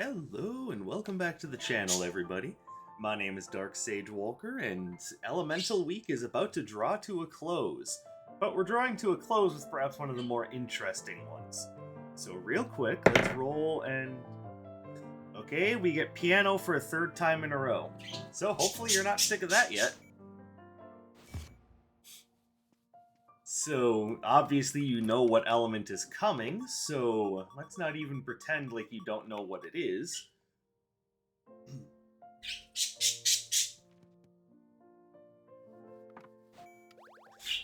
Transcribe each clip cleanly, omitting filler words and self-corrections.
Hello and welcome back to the channel, everybody. My name is Dark Sage Walker, and Elemental Week is about to draw to a close. But we're drawing to a close with perhaps one of the more interesting ones. So real quick, let's roll and... Okay, we get piano for a third time in a row. So hopefully you're not sick of that yet. So, obviously you know what element is coming, so let's not even pretend like you don't know what it is.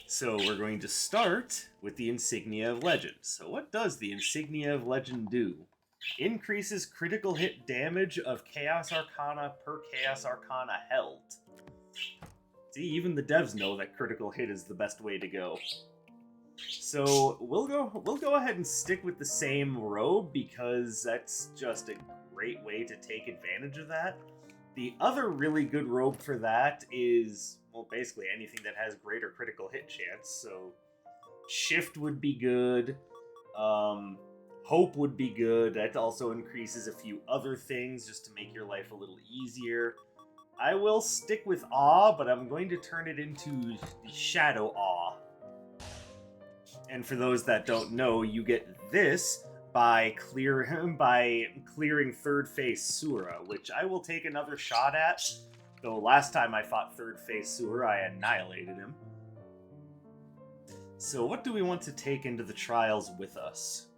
So we're going to start with the Insignia of Legend. So what does the Insignia of Legend do? Increases critical hit damage of Chaos Arcana per Chaos Arcana held. See, even the devs know that critical hit is the best way to go. So we'll go ahead and stick with the same robe because that's just a great way to take advantage of that. The other really good robe for that is, well, basically anything that has greater critical hit chance. So Shift would be good. Hope would be good. That also increases a few other things just to make your life a little easier. I will stick with Awe, but I'm going to turn it into the Shadow Awe. And for those that don't know, you get this by clearing third phase Sura, which I will take another shot at. Though last time I fought third phase Sura, I annihilated him. So what do we want to take into the trials with us?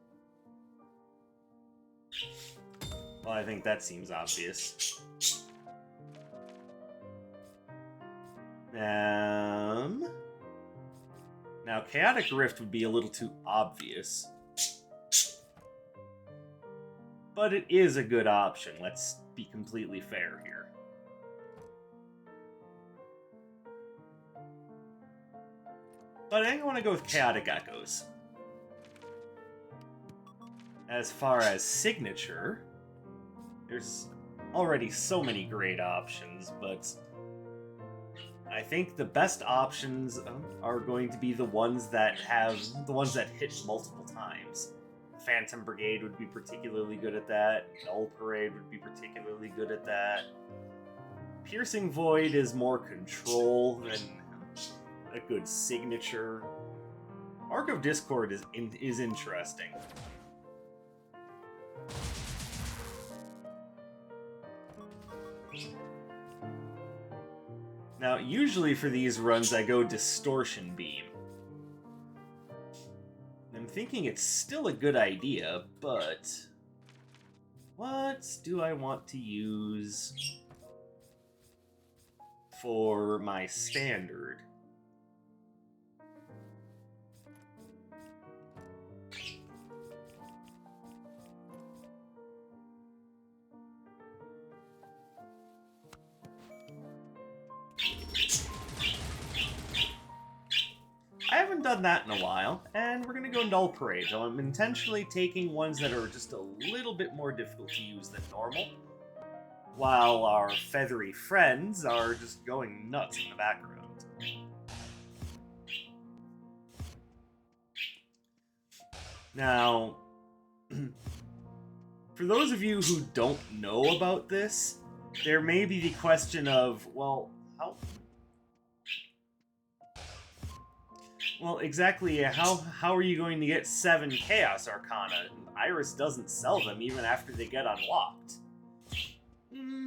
Well, I think that seems obvious. Now, Chaotic Rift would be a little too obvious. But it is a good option, let's be completely fair here. But I think I want to go with Chaotic Echoes. As far as signature, there's already so many great options, but I think the best options are going to be the ones that hit multiple times. Phantom Brigade would be particularly good at that. Null Parade would be particularly good at that. Piercing Void is more control than a good signature. Arc of Discord is interesting. Now, usually for these runs, I go Distortion Beam. I'm thinking it's still a good idea, but what do I want to use for my standard? I haven't done that in a while, and we're going to go Null Parade, so I'm intentionally taking ones that are just a little bit more difficult to use than normal, while our feathery friends are just going nuts in the background. Now, for those of you who don't know about this, there may be the question of, well, exactly how are you going to get 7 Chaos Arcana? Iris doesn't sell them even after they get unlocked.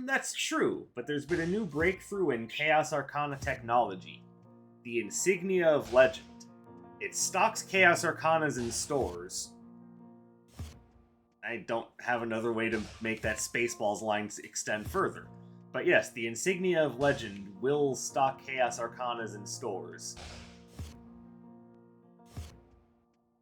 That's true, but there's been a new breakthrough in Chaos Arcana technology. The Insignia of Legend. It stocks Chaos Arcanas in stores. I don't have another way to make that Spaceballs line extend further. But yes, the Insignia of Legend will stock Chaos Arcanas in stores.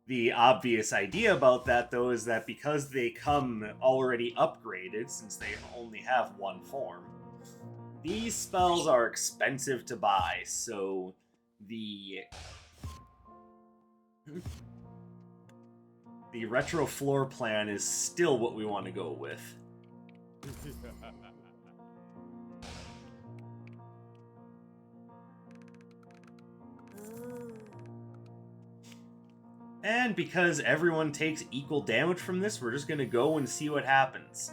The obvious idea about that, though, is that because they come already upgraded, since they only have one form, these spells are expensive to buy, so the retro floor plan is still what we want to go with. And because everyone takes equal damage from this, we're just going to go and see what happens.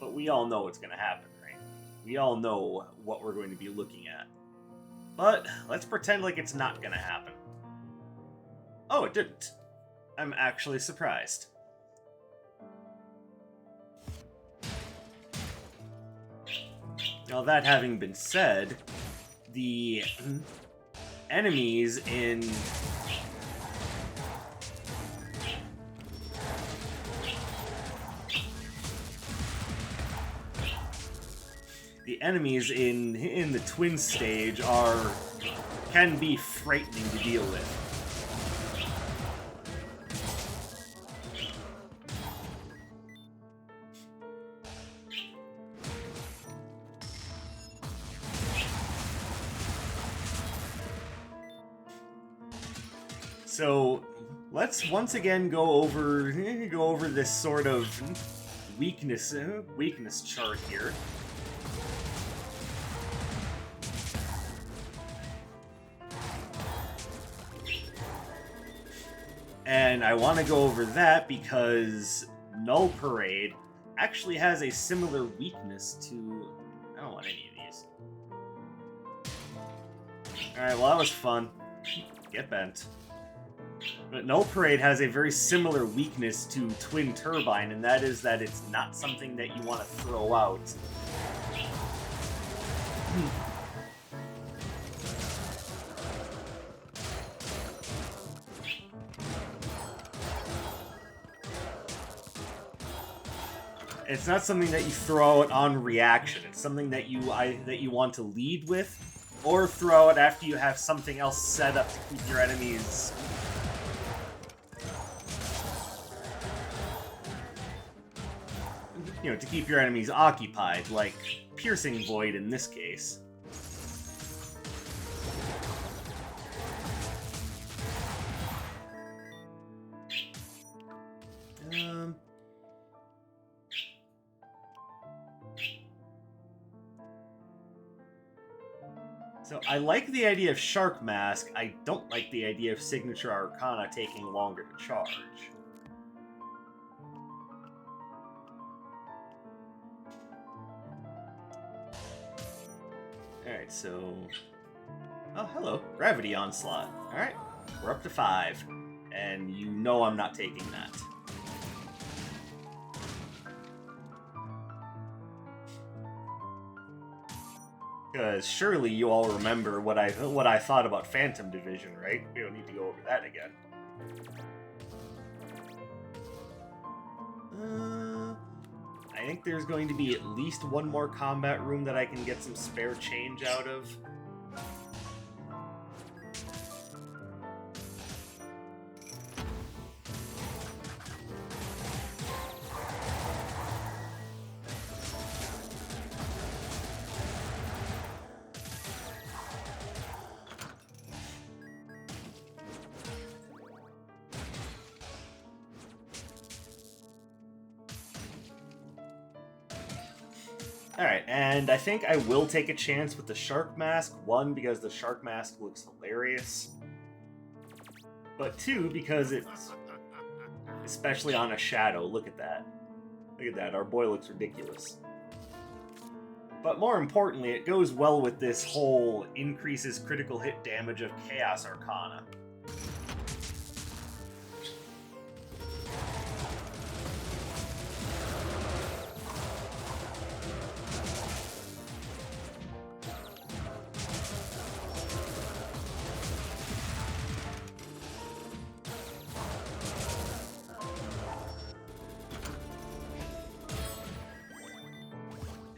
But we all know what's going to happen, right? We all know what we're going to be looking at. But let's pretend like it's not going to happen. Oh, it didn't. I'm actually surprised. Now, that having been said, the enemies in... The enemies in the twin stage can be frightening to deal with. So let's once again go over this sort of weakness chart here. And I want to go over that because Null Parade actually has a similar weakness to... I don't want any of these. Alright, well that was fun. Get bent. But Null Parade has a very similar weakness to Twin Turbine, and that is that it's not something that you want to throw out. It's not something that you throw out on reaction. It's something that you want to lead with, or throw out after you have something else set up to keep your enemies... to keep your enemies occupied, like Piercing Void in this case. So I like the idea of Shark Mask. I don't like the idea of Signature Arcana taking longer to charge. Alright, so... Oh, hello. Gravity Onslaught. Alright, we're up to 5. And you know I'm not taking that. Because surely you all remember what I thought about Phantom Division, right? We don't need to go over that again. I think there's going to be at least one more combat room that I can get some spare change out of. Alright, and I think I will take a chance with the Shark Mask. 1, because the Shark Mask looks hilarious. But 2, because it's... especially on a shadow. Look at that. Look at that, our boy looks ridiculous. But more importantly, it goes well with this whole increases critical hit damage of Chaos Arcana.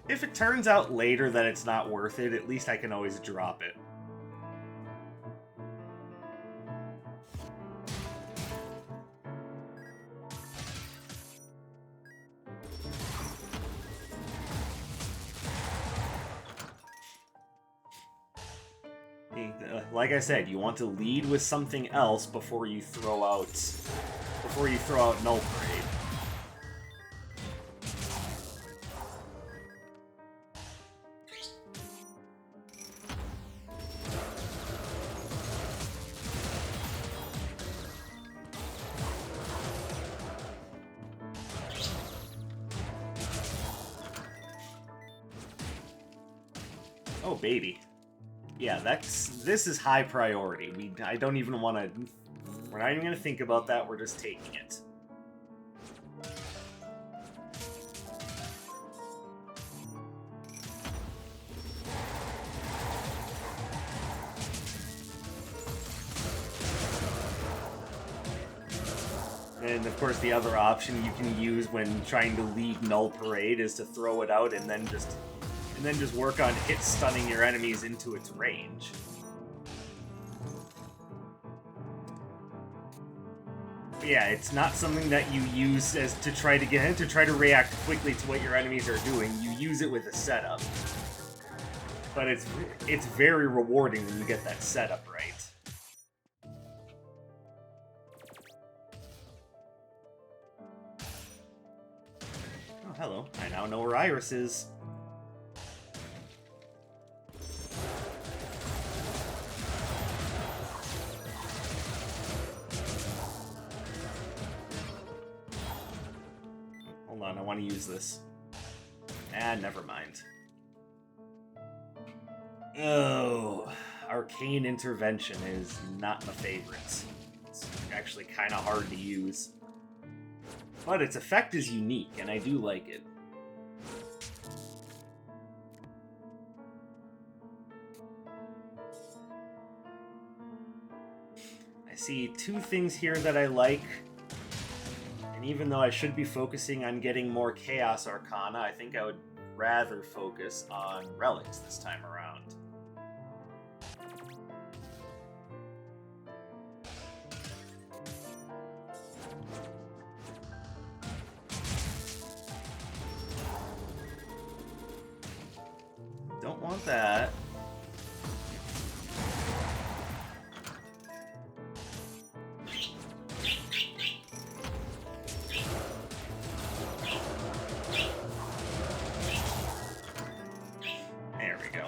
If it turns out later that it's not worth it, at least I can always drop it. Like I said, you want to lead with something else before you throw out Null Parade. Oh, baby. Yeah, this is high priority. I don't even want to... We're not even going to think about that. We're just taking it. And of course, the other option you can use when trying to lead Null Parade is to throw it out and then just work on hit stunning your enemies into its range. But yeah, it's not something that you use as to try to react quickly to what your enemies are doing. You use it with a setup. But it's very rewarding when you get that setup right. Oh, hello. I now know where Iris is. Hold on, I want to use this. Never mind. Oh, Arcane Intervention is not my favorite. It's actually kind of hard to use. But its effect is unique, and I do like it. I see two things here that I like. And even though I should be focusing on getting more Chaos Arcana, I think I would rather focus on Relics this time around. Don't want that. There we go.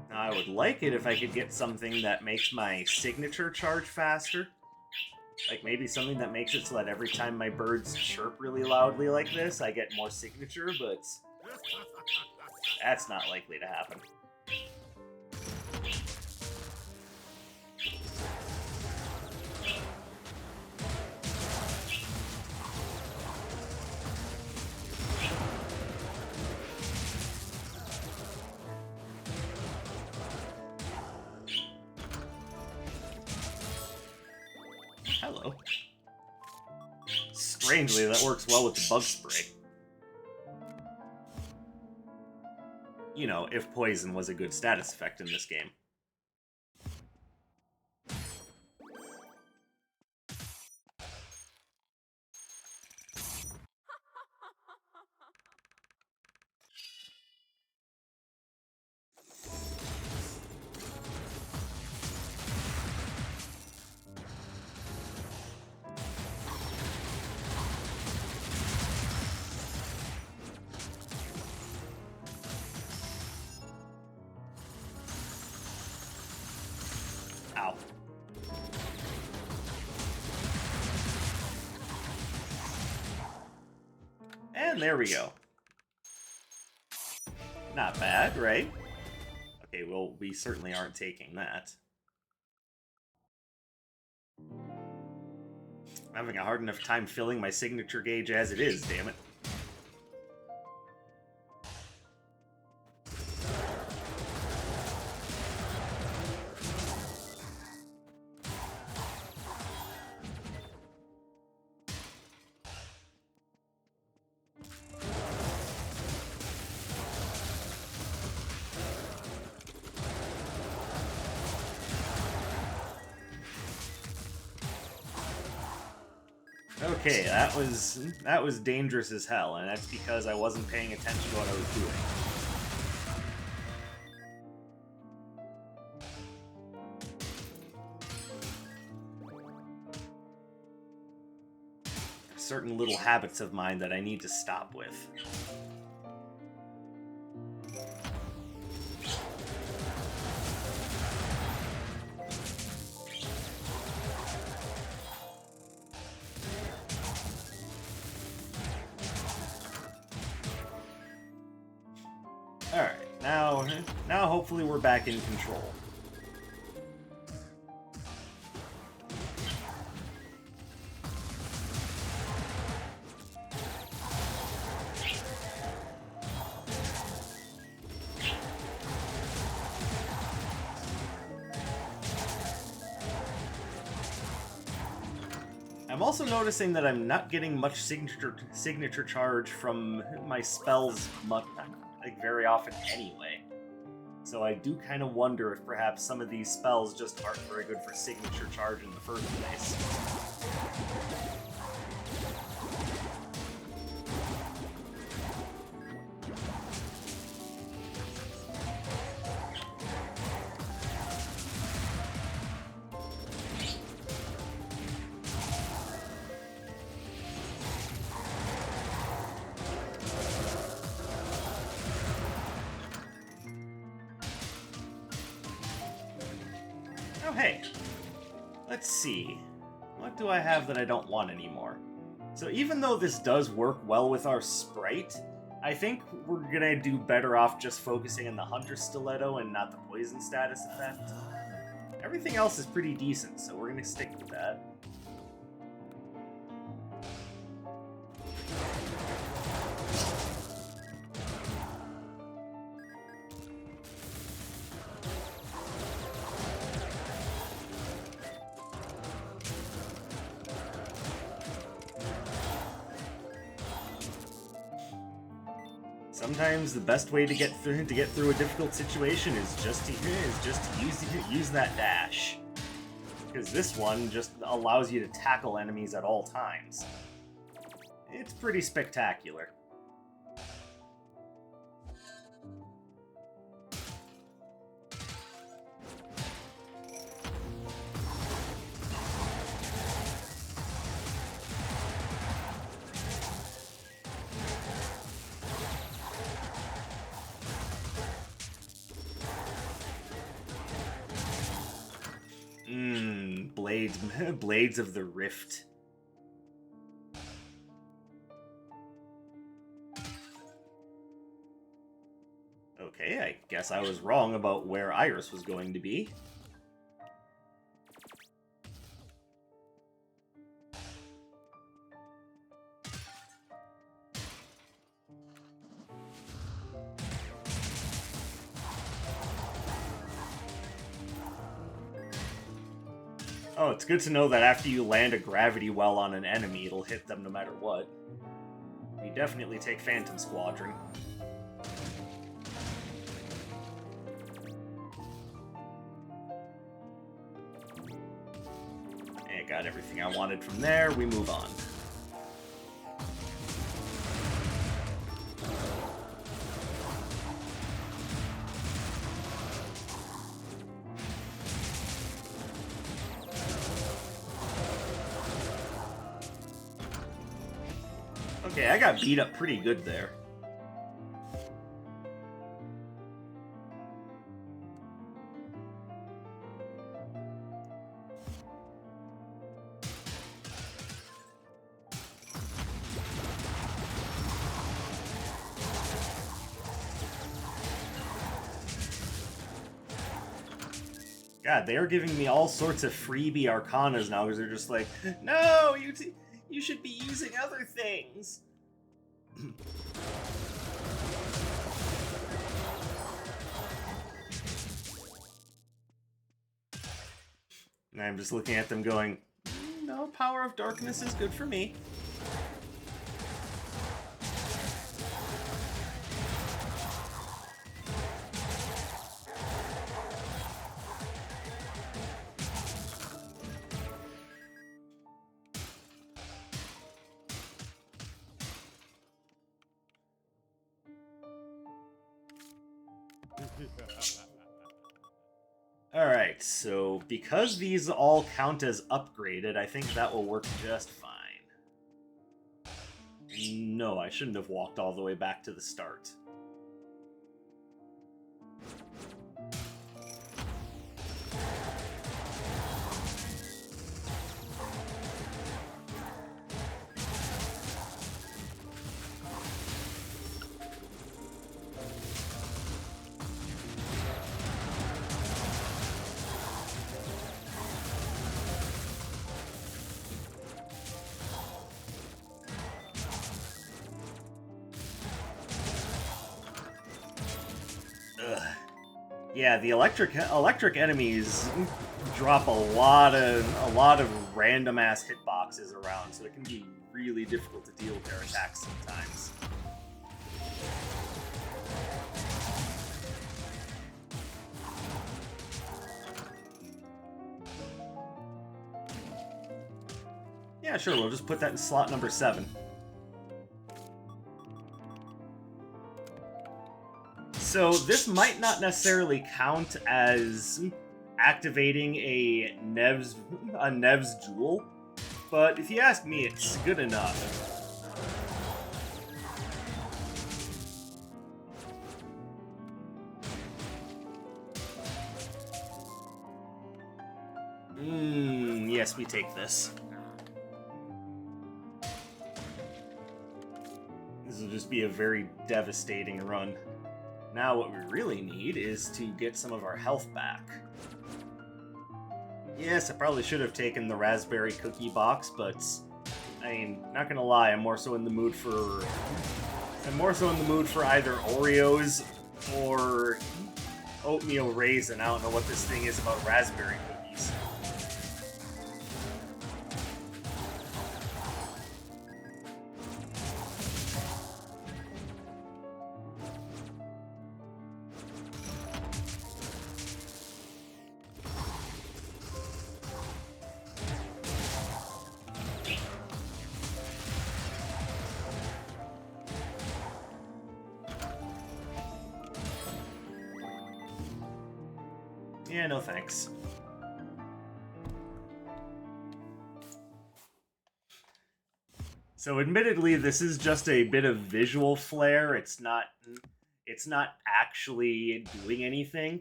Now, I would like it if I could get something that makes my signature charge faster. Like maybe something that makes it so that every time my birds chirp really loudly like this, I get more signature, but that's not likely to happen. Hello. Strangely, that works well with the bug spray. You know, if poison was a good status effect in this game. Ow. And there we go. Not bad, right? Okay, well, we certainly aren't taking that. I'm having a hard enough time filling my signature gauge as it is, damn it. Okay, that was dangerous as hell, and that's because I wasn't paying attention to what I was doing. Certain little habits of mine that I need to stop with. Alright, now hopefully we're back in control. I'm also noticing that I'm not getting much signature charge from my spells very often anyway. So I do kind of wonder if perhaps some of these spells just aren't very good for signature charge in the first place. Oh, hey. Let's see. What do I have that I don't want anymore? So even though this does work well with our sprite, I think we're gonna do better off just focusing on the Hunter Stiletto and not the poison status effect. Everything else is pretty decent, so we're gonna stick with that. Sometimes the best way to get through a difficult situation is just to use that dash, because this one just allows you to tackle enemies at all times. It's pretty spectacular. Blades of the Rift. Okay, I guess I was wrong about where Iris was going to be. Oh, it's good to know that after you land a gravity well on an enemy, it'll hit them no matter what. We definitely take Phantom Squadron. I got everything I wanted from there, we move on. Okay, I got beat up pretty good there. God, they are giving me all sorts of freebie arcanas now because they're just like, no, you should be using other things. And I'm just looking at them going, no, Power of Darkness is good for me. Alright, so because these all count as upgraded, I think that will work just fine. No, I shouldn't have walked all the way back to the start. Yeah, the electric enemies drop a lot of random ass hitboxes around, so it can be really difficult to deal with their attacks sometimes. Yeah, sure, we'll just put that in slot number 7. So this might not necessarily count as activating a Nev's jewel, but if you ask me, it's good enough. Yes, we take this. This will just be a very devastating run. Now what we really need is to get some of our health back. Yes, I probably should have taken the raspberry cookie box, but I mean, not gonna lie, I'm more so in the mood for either Oreos or oatmeal raisin. I don't know what this thing is about raspberry cookies. Yeah, no thanks. So admittedly, this is just a bit of visual flair. It's not actually doing anything.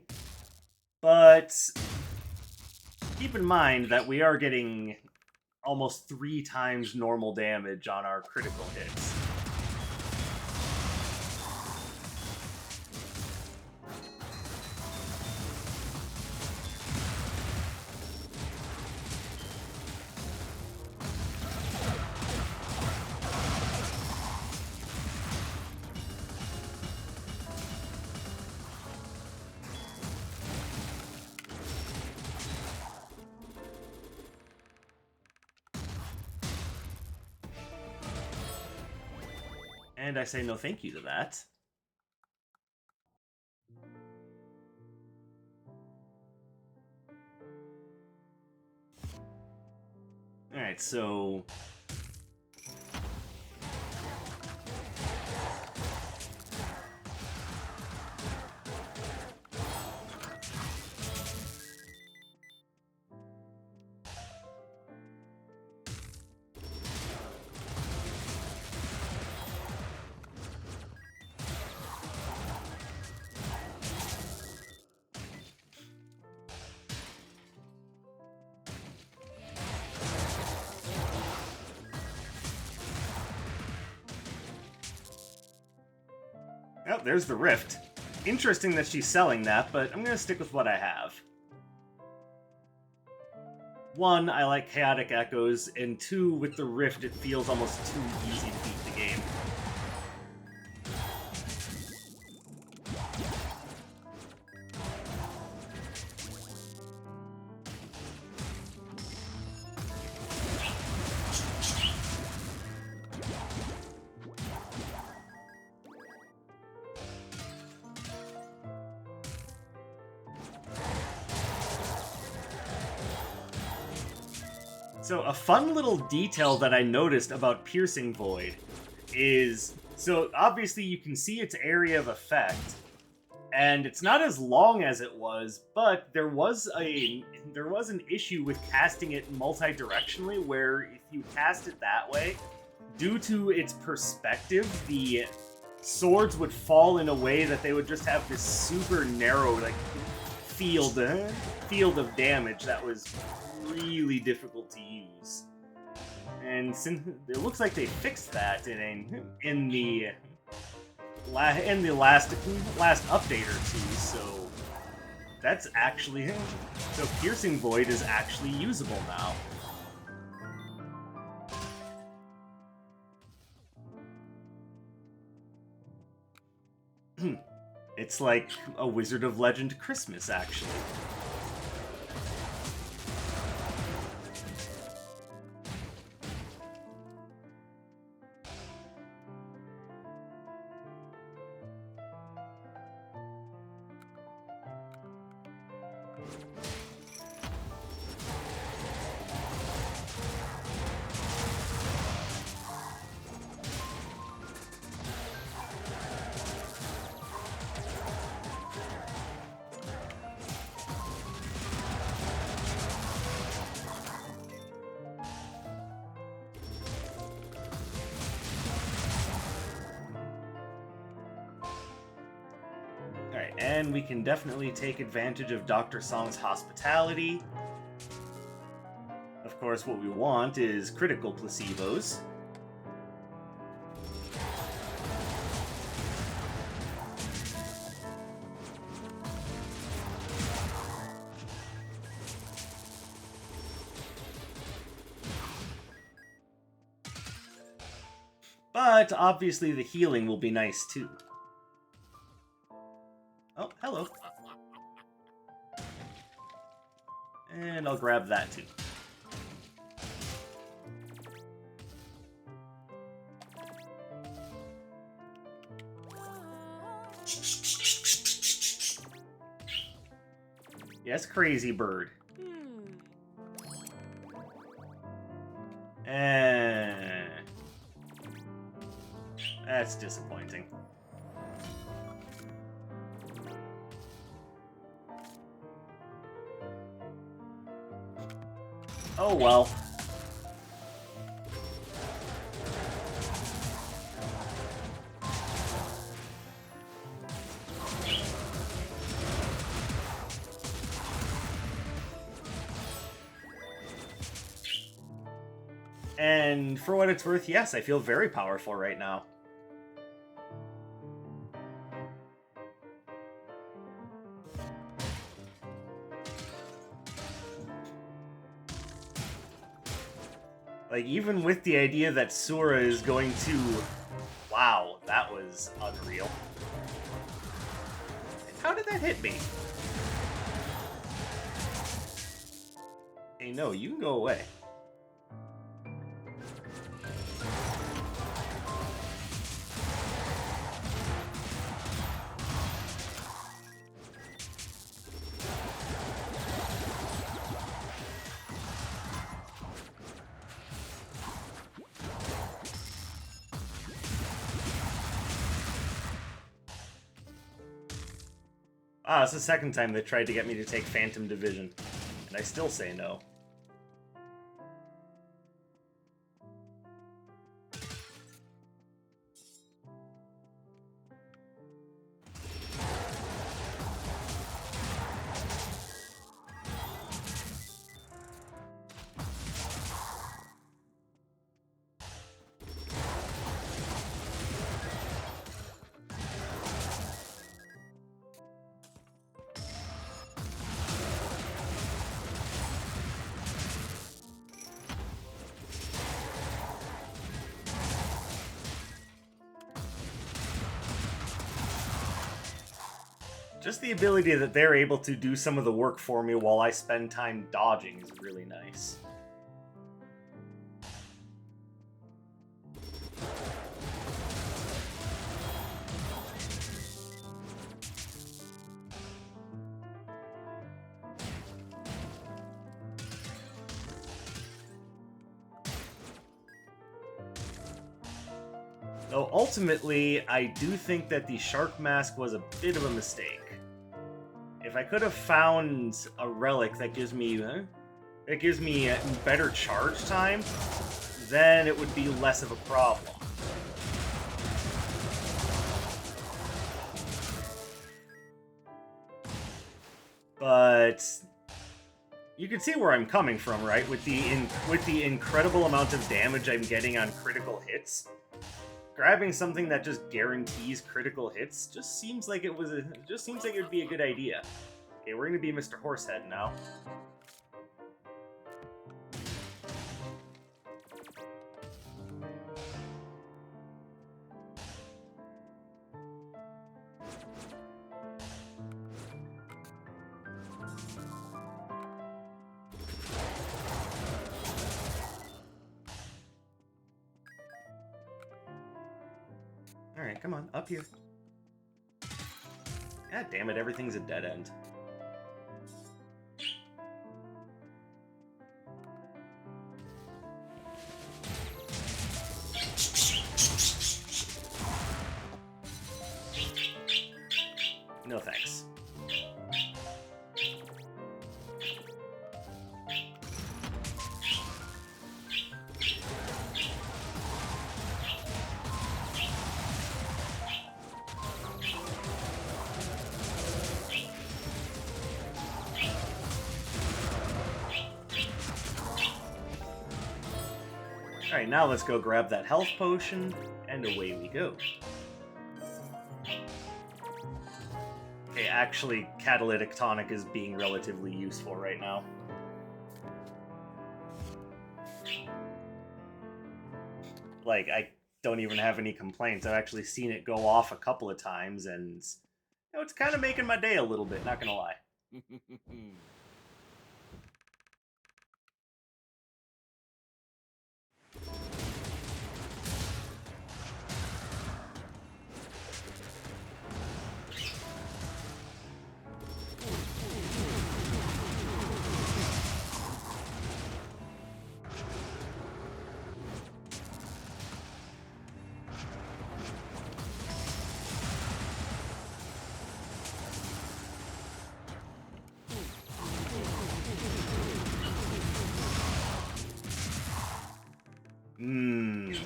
But keep in mind that we are getting almost 3 times normal damage on our critical hits. And I say no thank you to that. Alright, so... Oh, there's the rift. Interesting that she's selling that, but I'm gonna stick with what I have. 1, I like chaotic echoes, and 2, with the rift, it feels almost too easy to beat the game. So a fun little detail that I noticed about Piercing Void is, so obviously you can see its area of effect, and it's not as long as it was, but there was an issue with casting it multi-directionally, where if you cast it that way, due to its perspective, the swords would fall in a way that they would just have this super narrow, like, field of damage that was really difficult to use. And since it looks like they fixed that in the last update or 2, so that's actually, so Piercing Void is actually usable now. It's like a Wizard of Legend Christmas, actually. Alright, and we can definitely take advantage of Dr. Song's hospitality. Of course, what we want is critical placebos. But obviously the healing will be nice too. Oh, hello. And I'll grab that too. Yes, crazy bird. That's disappointing. Oh well. And for what it's worth, yes, I feel very powerful right now. Like, even with the idea that Sura is going to... Wow, that was unreal. How did that hit me? Hey, no, you can go away. Ah, it's the second time they tried to get me to take Phantom Division, and I still say no. Just the ability that they're able to do some of the work for me while I spend time dodging is really nice. Though ultimately, I do think that the Shark Mask was a bit of a mistake. If I could have found a relic that gives me better charge time, then it would be less of a problem. But you can see where I'm coming from, right? With the incredible amount of damage I'm getting on critical hits, grabbing something that just guarantees critical hits just seems like it would be a good idea. Okay, we're gonna be Mr. Horsehead now. Alright, come on, up here. God damn it, everything's a dead end. No thanks. Alright, now let's go grab that health potion, and away we go. Okay, actually, Catalytic Tonic is being relatively useful right now. Like, I don't even have any complaints. I've actually seen it go off a couple of times, and you know, it's kind of making my day a little bit, not gonna lie.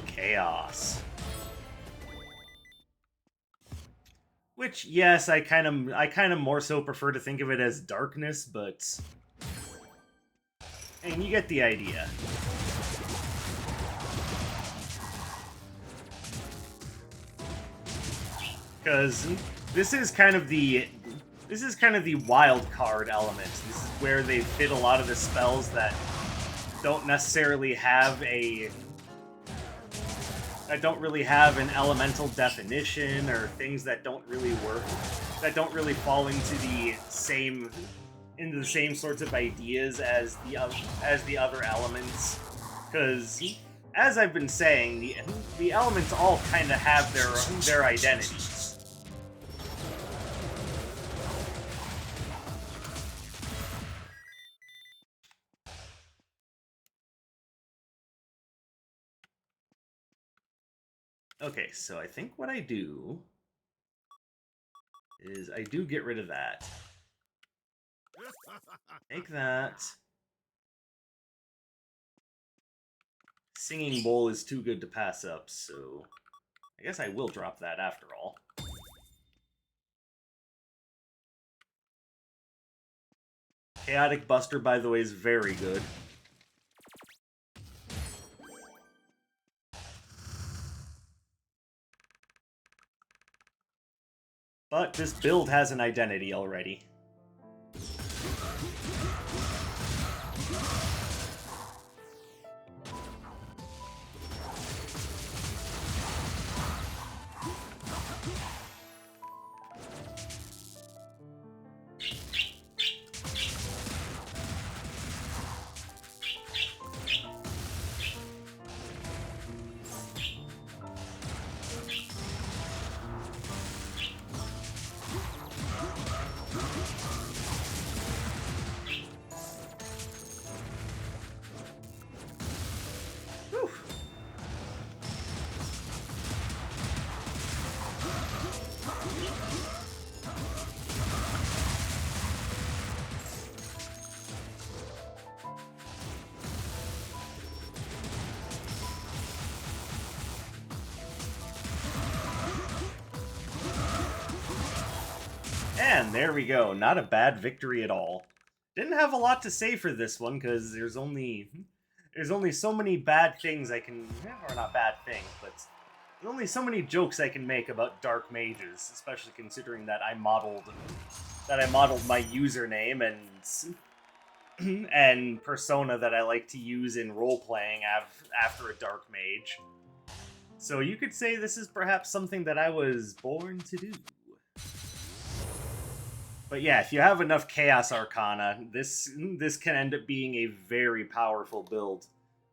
Chaos. Which, yes, I kind of more so prefer to think of it as darkness, but and you get the idea. Because this is kind of the wild card element. This is where they fit a lot of the spells that don't necessarily have really have an elemental definition, or things that don't really work, that don't really fall into the same sorts of ideas as the other elements. Because, as I've been saying, the elements all kind of have their identities. Okay, so I think what I do is I do get rid of that. Take that. Singing Bowl is too good to pass up, so I guess I will drop that after all. Chaotic Buster, by the way, is very good. But this build has an identity already. And there we go. Not a bad victory at all. Didn't have a lot to say for this one, because there's only so many bad things I can... Or not bad things, but there's only so many jokes I can make about dark mages, especially considering that I modeled my username and persona that I like to use in role-playing after a dark mage. So you could say this is perhaps something that I was born to do. But yeah, if you have enough Chaos Arcana, this can end up being a very powerful build.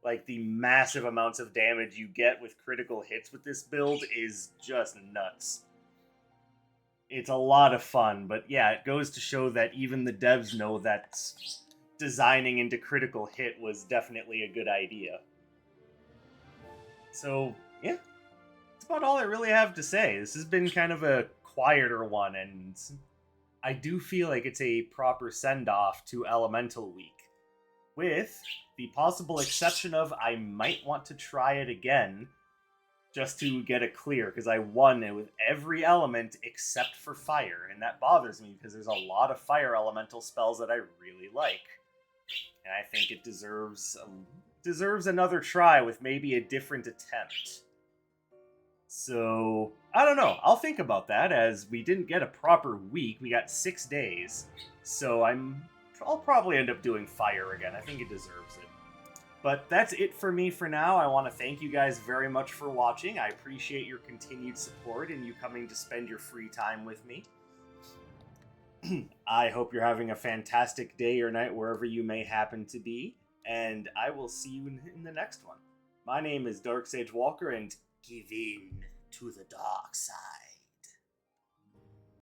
Like, the massive amounts of damage you get with critical hits with this build is just nuts. It's a lot of fun, but yeah, it goes to show that even the devs know that designing into critical hit was definitely a good idea. So, yeah, that's about all I really have to say. This has been kind of a quieter one, and I do feel like it's a proper send-off to Elemental Week. With the possible exception of I might want to try it again just to get it clear, because I won it with every element except for fire, and that bothers me because there's a lot of fire elemental spells that I really like, and I think it deserves another try with maybe a different attempt. So, I don't know. I'll think about that, as we didn't get a proper week. We got 6 days. So I'll probably end up doing fire again. I think it deserves it. But that's it for me for now. I want to thank you guys very much for watching. I appreciate your continued support and you coming to spend your free time with me. I hope you're having a fantastic day or night wherever you may happen to be. And I will see you in the next one. My name is Dark Sage Walker, and give in to the dark side.